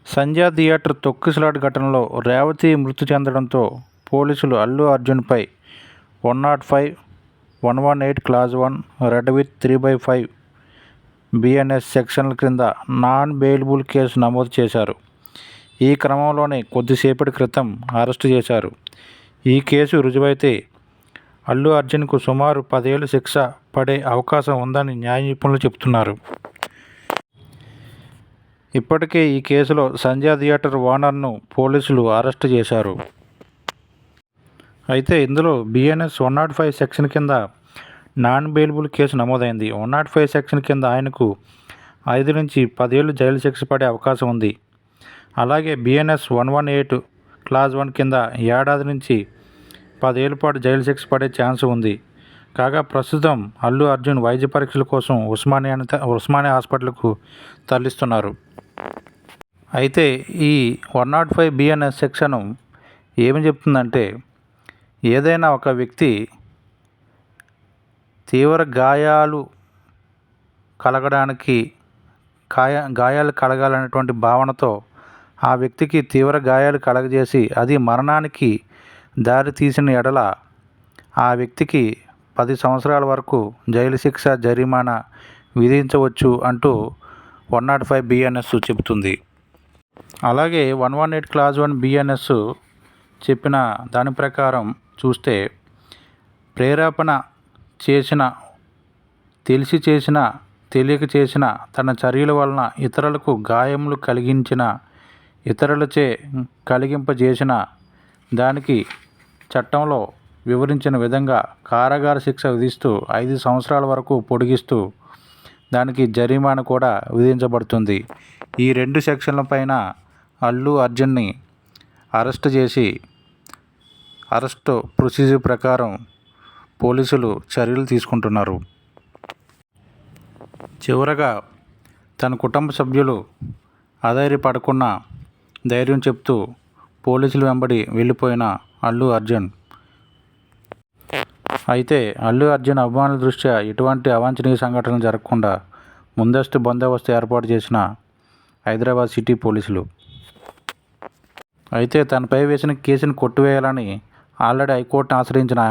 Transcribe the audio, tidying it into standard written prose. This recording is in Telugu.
సంధ్యా థియేటర్ తొక్కిసలాట ఘటనలో రేవతి మృతి చెందడంతో పోలీసులు అల్లు అర్జున్పై 105, 118 క్లాజ్ 1 రెడ్ విత్ 3/5 బిఎన్ఎస్ సెక్షన్ల క్రింద నాన్ బెయిలబుల్ కేసు నమోదు చేశారు. ఈ క్రమంలోనే కొద్దిసేపటి క్రితం అరెస్టు చేశారు. ఈ కేసు రుజువైతే అల్లు అర్జున్కు సుమారు 10 ఏళ్ల శిక్ష పడే అవకాశం ఉందని న్యాయ నిపుణులు చెబుతున్నారు. ఇప్పటికే ఈ కేసులో సంధ్యా థియేటర్ ఓనర్ను పోలీసులు అరెస్టు చేశారు. అయితే ఇందులో బిఎన్ఎస్ 105 సెక్షన్ కింద నాన్ బెయిలబుల్ కేసు నమోదైంది. 105 సెక్షన్ కింద ఆయనకు 5 నుంచి 10 ఏళ్లు జైలు శిక్ష పడే అవకాశం ఉంది. అలాగే బిఎన్ఎస్ 118 క్లాజ్ 1 కింద ఏడాది నుంచి 10 ఏళ్ల పాటు జైలు శిక్ష పడే ఛాన్స్ ఉంది. కాగా ప్రస్తుతం అల్లు అర్జున్ వైద్య పరీక్షల కోసం ఉస్మానియా హాస్పిటల్కు తరలిస్తున్నారు. అయితే ఈ 105 బిఎన్ఎస్ సెక్షన్ ఏమి చెప్తుందంటే, ఏదైనా ఒక వ్యక్తి తీవ్ర గాయాలు కలగాలనేటువంటి భావనతో ఆ వ్యక్తికి తీవ్ర గాయాలు కలగజేసి అది మరణానికి దారి తీసిన ఎడల ఆ వ్యక్తికి 10 సంవత్సరాల వరకు జైలు శిక్ష, జరిమానా విధించవచ్చు అంటూ 105 బిఎన్ఎస్ చెబుతుంది. అలాగే 118 క్లాజ్ 1 బిఎన్ఎస్ చెప్పిన దాని ప్రకారం చూస్తే, ప్రేరేపణ చేసిన, తెలిసి చేసిన, తెలియక చేసిన, తన చర్యల వలన ఇతరులకు గాయములు కలిగించిన, ఇతరులచే కలిగింపజేసిన దానికి చట్టంలో వివరించిన విధంగా కారాగార శిక్ష విధిస్తూ 5 సంవత్సరాల వరకు పొడిగిస్తూ దానికి జరిమానా కూడా విధించబడుతుంది. ఈ 2 సెక్షన్ల పైన అల్లు అర్జున్ని అరెస్ట్ చేసి అరెస్టు ప్రొసీజర్ ప్రకారం పోలీసులు చర్యలు తీసుకుంటున్నారు. చివరగా తన కుటుంబ సభ్యులు అధైర్యపడకుండా ధైర్యం చెప్తూ పోలీసుల వెంబడి వెళ్ళిపోయిన అల్లు అర్జున్. అయితే అల్లు అర్జున్ అభిమానుల దృష్ట్యా ఎటువంటి అవాంఛనీయ సంఘటనలు జరగకుండా ముందస్తు బందోబస్తు ఏర్పాటు చేసిన హైదరాబాద్ సిటీ పోలీసులు. అయితే తనపై వేసిన కేసును కొట్టివేయాలని ఆల్రెడీ హైకోర్టును ఆశ్రయించిన